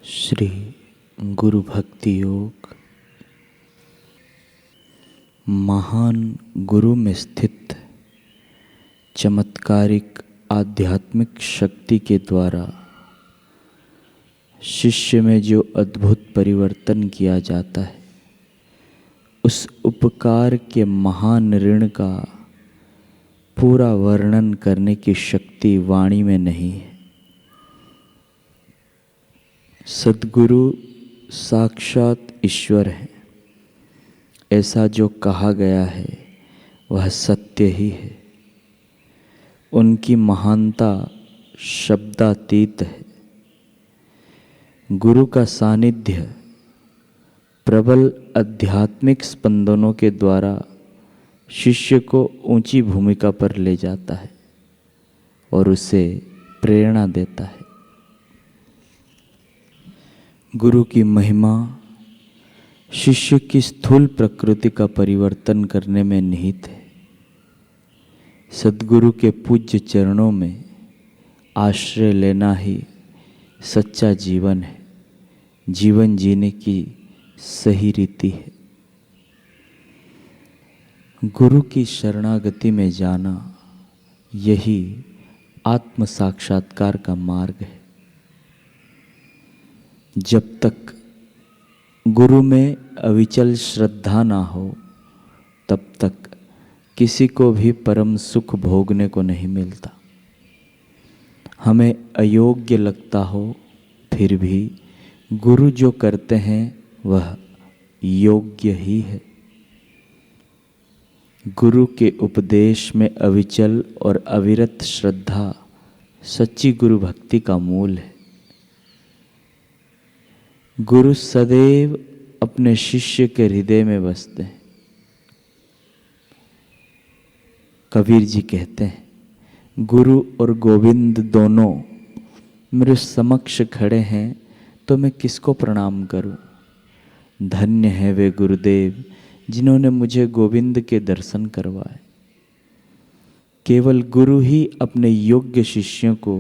श्री गुरु भक्ति योग। महान गुरु में स्थित चमत्कारिक आध्यात्मिक शक्ति के द्वारा शिष्य में जो अद्भुत परिवर्तन किया जाता है, उस उपकार के महान ऋण का पूरा वर्णन करने की शक्ति वाणी में नहीं है। सद्गुरु साक्षात ईश्वर है, ऐसा जो कहा गया है वह सत्य ही है। उनकी महानता शब्दातीत है। गुरु का सानिध्य प्रबल आध्यात्मिक स्पंदनों के द्वारा शिष्य को ऊंची भूमिका पर ले जाता है और उसे प्रेरणा देता है। गुरु की महिमा शिष्य की स्थूल प्रकृति का परिवर्तन करने में निहित है। सद्गुरु के पूज्य चरणों में आश्रय लेना ही सच्चा जीवन है, जीवन जीने की सही रीति है। गुरु की शरणागति में जाना यही आत्म साक्षात्कार का मार्ग है। जब तक गुरु में अविचल श्रद्धा ना हो, तब तक किसी को भी परम सुख भोगने को नहीं मिलता। हमें अयोग्य लगता हो, फिर भी गुरु जो करते हैं वह योग्य ही है। गुरु के उपदेश में अविचल और अविरत श्रद्धा सच्ची गुरु भक्ति का मूल है। गुरु सदैव अपने शिष्य के हृदय में बसते हैं। कबीर जी कहते हैं, गुरु और गोविंद दोनों मेरे समक्ष खड़े हैं तो मैं किसको प्रणाम करूं। धन्य है वे गुरुदेव जिन्होंने मुझे गोविंद के दर्शन करवाए। केवल गुरु ही अपने योग्य शिष्यों को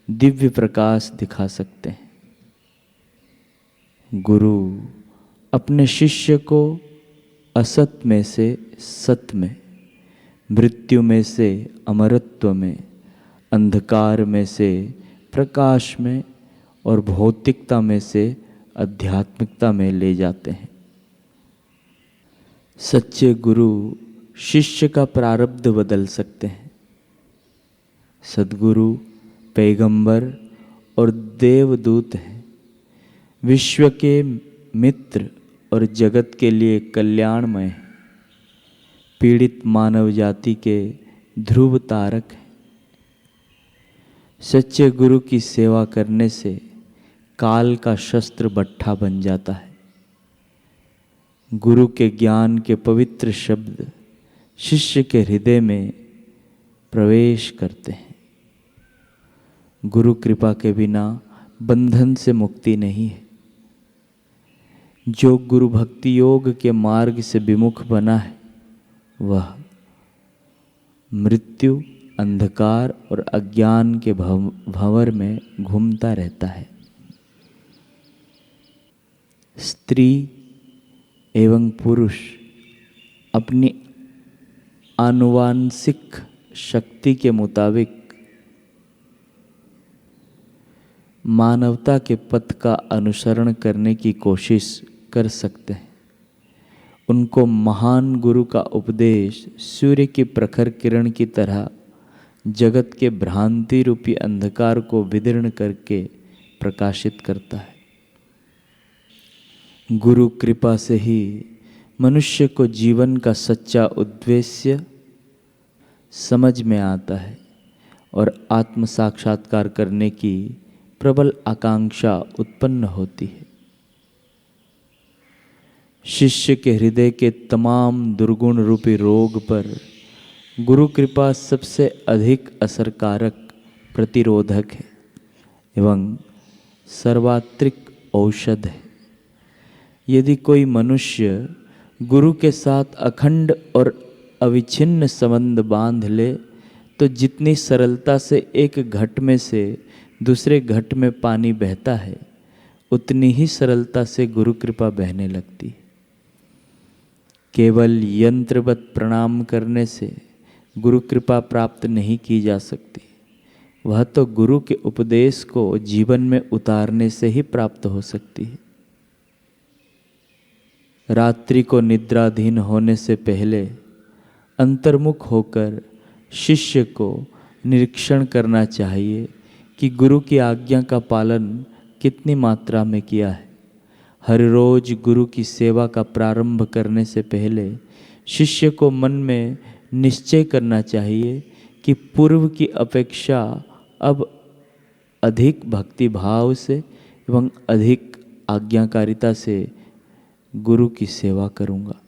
दिव्य प्रकाश दिखा सकते हैं। गुरु अपने शिष्य को असत में से सत में, मृत्यु में से अमरत्व में, अंधकार में से प्रकाश में और भौतिकता में से आध्यात्मिकता में ले जाते हैं। सच्चे गुरु शिष्य का प्रारब्ध बदल सकते हैं। सद्गुरु पैगंबर और देवदूत हैं। विश्व के मित्र और जगत के लिए कल्याणमय हैं। पीड़ित मानव जाति के ध्रुव तारक हैं। सच्चे गुरु की सेवा करने से काल का शस्त्र बट्ठा बन जाता है। गुरु के ज्ञान के पवित्र शब्द शिष्य के हृदय में प्रवेश करते हैं। गुरु कृपा के बिना बंधन से मुक्ति नहीं है। जो गुरु भक्ति योग के मार्ग से विमुख बना है, वह मृत्यु, अंधकार और अज्ञान के भंवर में घूमता रहता है। स्त्री एवं पुरुष अपनी आनुवांशिक शक्ति के मुताबिक मानवता के पथ का अनुसरण करने की कोशिश कर सकते हैं। उनको महान गुरु का उपदेश सूर्य की प्रखर किरण की तरह जगत के भ्रांति रूपी अंधकार को विदीर्ण करके प्रकाशित करता है। गुरु कृपा से ही मनुष्य को जीवन का सच्चा उद्देश्य समझ में आता है और आत्म साक्षात्कार करने की प्रबल आकांक्षा उत्पन्न होती है। शिष्य के हृदय के तमाम दुर्गुण रूपी रोग पर गुरु कृपा सबसे अधिक असरकारक प्रतिरोधक है एवं सर्वात्रिक औषध है। यदि कोई मनुष्य गुरु के साथ अखंड और अविच्छिन्न संबंध बांध ले, तो जितनी सरलता से एक घट में से दूसरे घट में पानी बहता है, उतनी ही सरलता से गुरु कृपा बहने लगती है। केवल यंत्रवत प्रणाम करने से गुरु कृपा प्राप्त नहीं की जा सकती, वह तो गुरु के उपदेश को जीवन में उतारने से ही प्राप्त हो सकती है। रात्रि को निद्राधीन होने से पहले अंतर्मुख होकर शिष्य को निरीक्षण करना चाहिए कि गुरु की आज्ञा का पालन कितनी मात्रा में किया है। हर रोज गुरु की सेवा का प्रारंभ करने से पहले शिष्य को मन में निश्चय करना चाहिए कि पूर्व की अपेक्षा अब अधिक भक्ति भाव से एवं अधिक आज्ञाकारिता से गुरु की सेवा करूँगा।